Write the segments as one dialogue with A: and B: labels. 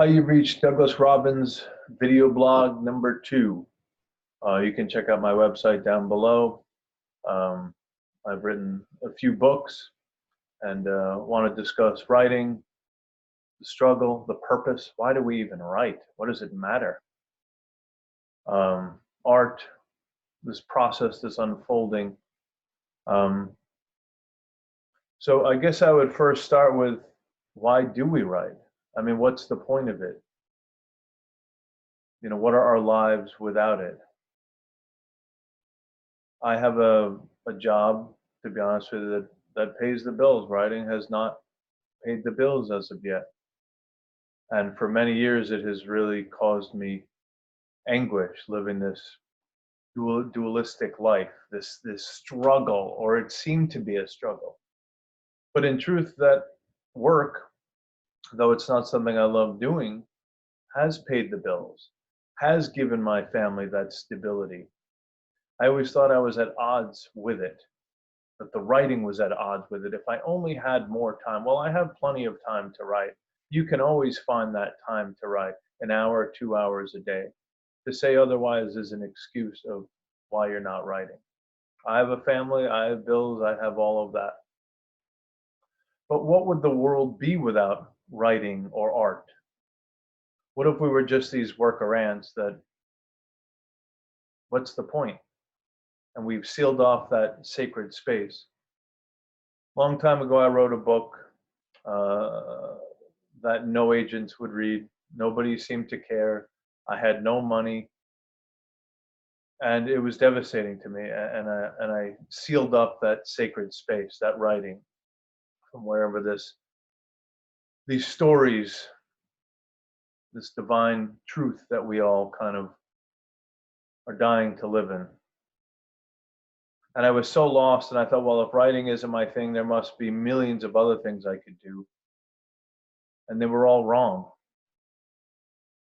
A: You've reached Douglas Robbins video blog number 2. You can check out my website down below. Um, I've written a few books and want to discuss writing, the struggle, the purpose. Why do we even write? What does it matter? Art, this process, this unfolding. So I guess I would first start with, why do we write? I mean, what's the point of it? What are our lives without it? I have a job, to be honest with you, that pays the bills. Writing has not paid the bills as of yet. And for many years, it has really caused me anguish, living this dualistic life, this struggle, or it seemed to be a struggle. But in truth, that work, though it's not something I love doing, has paid the bills, has given my family that stability. I always thought I was at odds with it, that the writing was at odds with it. If I only had more time, well, I have plenty of time to write. You can always find that time to write, an hour, 2 hours a day. To say otherwise is an excuse of why you're not writing. I have a family, I have bills, I have all of that. But what would the world be without writing or art? What if we were just these worker ants that, what's the point? And we've sealed off that sacred space. Long time ago, I wrote a book that no agents would read. Nobody seemed to care. I had no money, and it was devastating to me. And I sealed up that sacred space, that writing, from wherever these stories, this divine truth that we all kind of are dying to live in. And I was so lost, and I thought, well, if writing isn't my thing, there must be millions of other things I could do. And they were all wrong.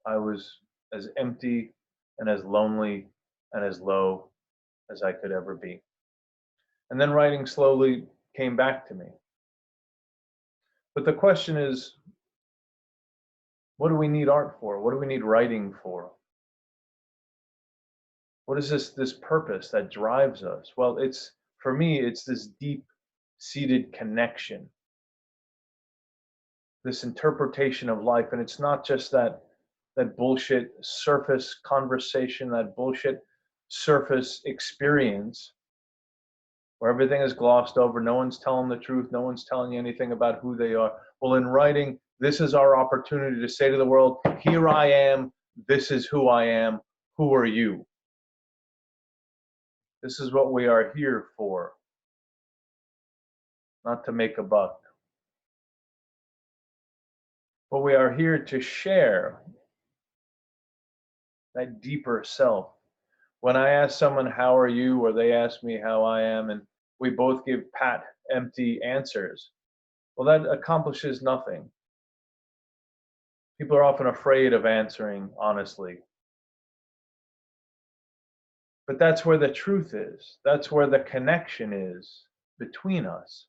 A: I was as empty and as lonely and as low as I could ever be. And then writing slowly came back to me. But the question is, what do we need art for? What do we need writing for? What is this purpose that drives us? Well, for me, it's this deep-seated connection, this interpretation of life. And it's not just that bullshit surface conversation, that bullshit surface experience where everything is glossed over. No one's telling the truth. No one's telling you anything about who they are. Well, in writing, this is our opportunity to say to the world, here I am. This is who I am. Who are you? This is what we are here for, not to make a buck. But we are here to share that deeper self. When I ask someone, how are you? Or they ask me how I am, and we both give pat, empty answers, well, that accomplishes nothing. People are often afraid of answering honestly. But that's where the truth is. That's where the connection is between us.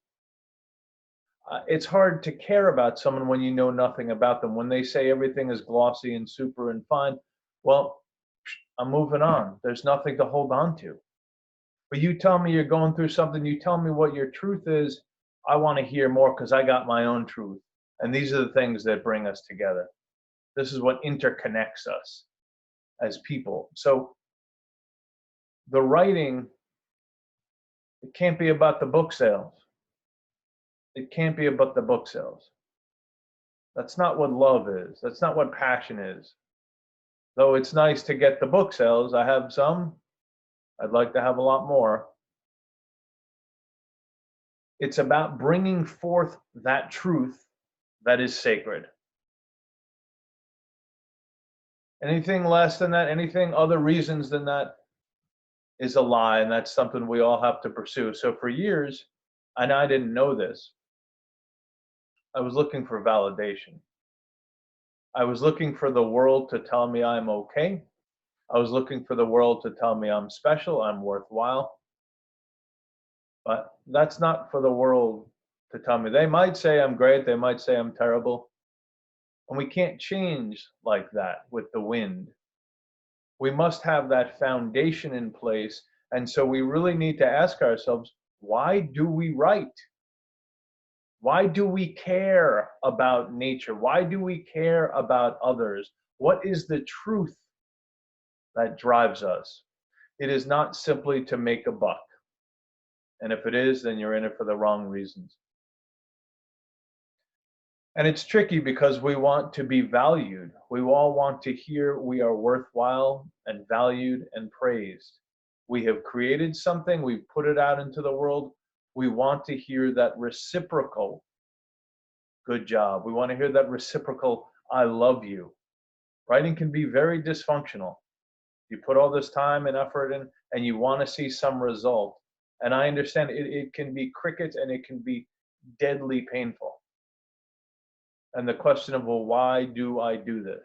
A: It's hard to care about someone when you know nothing about them. When they say everything is glossy and super and fine, well, I'm moving on. There's nothing to hold on to. But you tell me you're going through something, you tell me what your truth is, I want to hear more because I got my own truth. And these are the things that bring us together. This is what interconnects us as people. So the writing, it can't be about the book sales. It can't be about the book sales. That's not what love is. That's not what passion is. Though it's nice to get the book sales, I have some. I'd like to have a lot more. It's about bringing forth that truth that is sacred. Anything less than that, anything other reasons than that is a lie, and that's something we all have to pursue. So for years, and I didn't know this, I was looking for validation. I was looking for the world to tell me I'm okay. I was looking for the world to tell me I'm special, I'm worthwhile. But that's not for the world to tell me. They might say I'm great, they might say I'm terrible. And we can't change like that with the wind. We must have that foundation in place. And so we really need to ask ourselves, why do we write? Why do we care about nature? Why do we care about others? What is the truth that drives us? It is not simply to make a buck. And if it is, then you're in it for the wrong reasons. And it's tricky because we want to be valued. We all want to hear we are worthwhile and valued and praised. We have created something, we've put it out into the world. We want to hear that reciprocal good job. We want to hear that reciprocal I love you. Writing can be very dysfunctional. You put all this time and effort in, and you want to see some result. And I understand it can be crickets and it can be deadly painful. And the question of, well, why do I do this?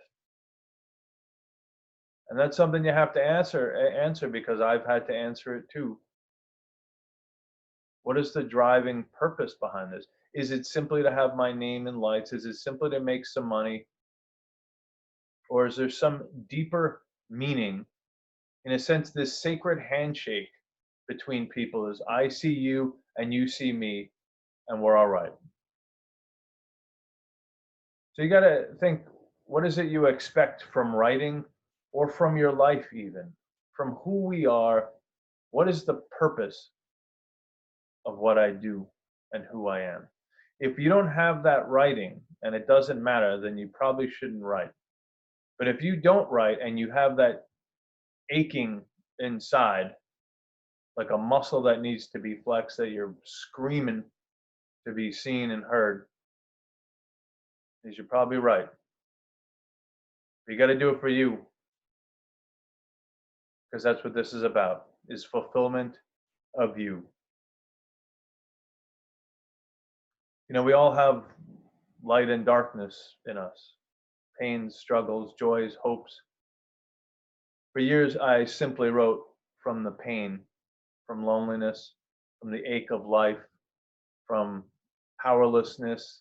A: And that's something you have to answer because I've had to answer it too. What is the driving purpose behind this? Is it simply to have my name in lights? Is it simply to make some money? Or is there some deeper meaning? In a sense, this sacred handshake between people is I see you and you see me, and we're all right. So you got to think, what is it you expect from writing or from your life, even from who we are? What is the purpose of what I do and who I am? If you don't have that writing and it doesn't matter, then you probably shouldn't write. But if you don't write and you have that aching inside, like a muscle that needs to be flexed, that you're screaming to be seen and heard, you should probably write. But you got to do it for you, because that's what this is about, is fulfillment of you. You know, we all have light and darkness in us, pains, struggles, joys, hopes. For years, I simply wrote from the pain, from loneliness, from the ache of life, from powerlessness.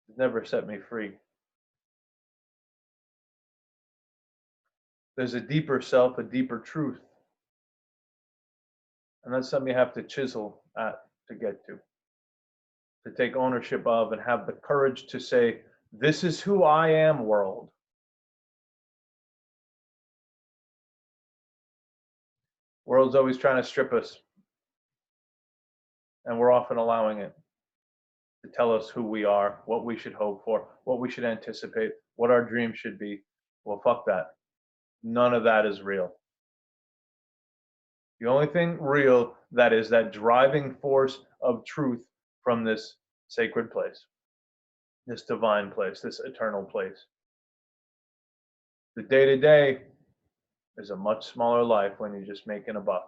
A: It never set me free. There's a deeper self, a deeper truth. And that's something you have to chisel at to get to take ownership of, and have the courage to say, this is who I am, world. World's always trying to strip us, and we're often allowing it to tell us who we are, what we should hope for, what we should anticipate, what our dreams should be. Well, fuck that. None of that is real. The only thing real that is that driving force of truth from this sacred place, this divine place, this eternal place. The day to day is a much smaller life when you're just making a buck.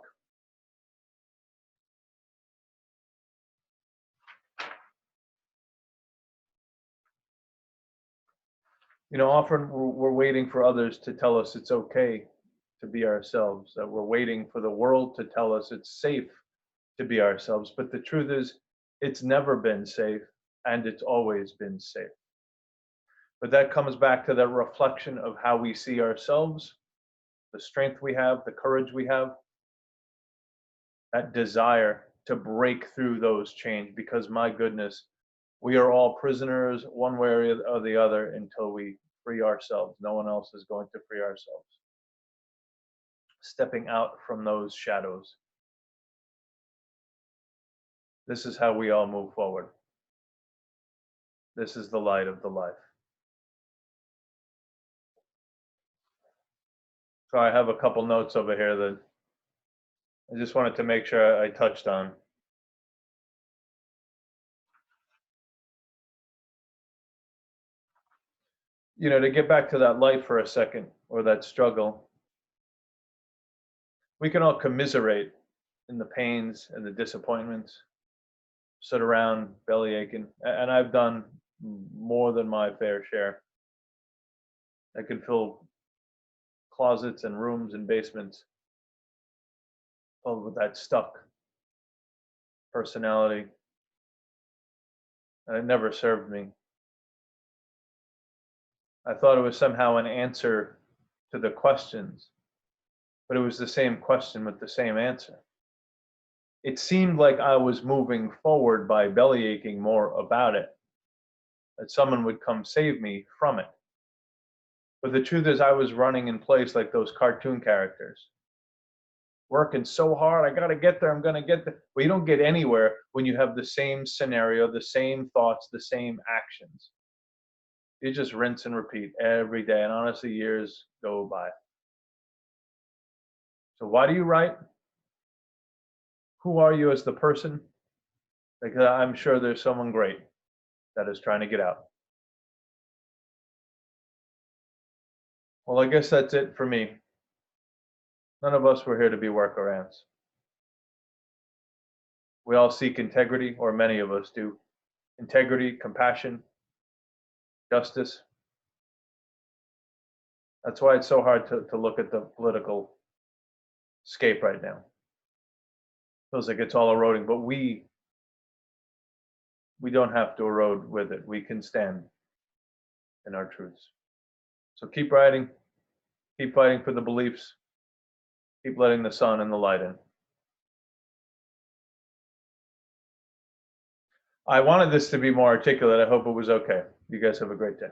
A: You know, often we're waiting for others to tell us it's okay to be ourselves, that we're waiting for the world to tell us it's safe to be ourselves. But the truth is, it's never been safe, and it's always been safe. But that comes back to that reflection of how we see ourselves, the strength we have, the courage we have, that desire to break through those chains. Because my goodness, we are all prisoners one way or the other until we free ourselves. No one else is going to free ourselves. Stepping out from those shadows. This is how we all move forward. This is the light of the life. So I have a couple notes over here that I just wanted to make sure I touched on. You know, to get back to that light for a second, or that struggle, we can all commiserate in the pains and the disappointments, sit around belly aching, and I've done more than my fair share. I can fill closets and rooms and basements filled with that stuck. personality, and it never served me. I thought it was somehow an answer to the questions, but it was the same question with the same answer. It seemed like I was moving forward by belly aching more about it, that someone would come save me from it. But the truth is, I was running in place like those cartoon characters, working so hard. I got to get there. I'm going to get there. Well, you don't get anywhere when you have the same scenario, the same thoughts, the same actions. You just rinse and repeat every day. And honestly, years go by. So, why do you write? Who are you as the person? Because I'm sure there's someone great that is trying to get out. Well, I guess that's it for me. None of us were here to be workarounds. We all seek integrity, or many of us do. Integrity, compassion, justice. That's why it's so hard to look at the political scape right now. Feels like it's all eroding, but we don't have to erode with it. We can stand in our truths. So keep writing, keep fighting for the beliefs, keep letting the sun and the light in. I wanted this to be more articulate. I hope it was okay. You guys have a great day.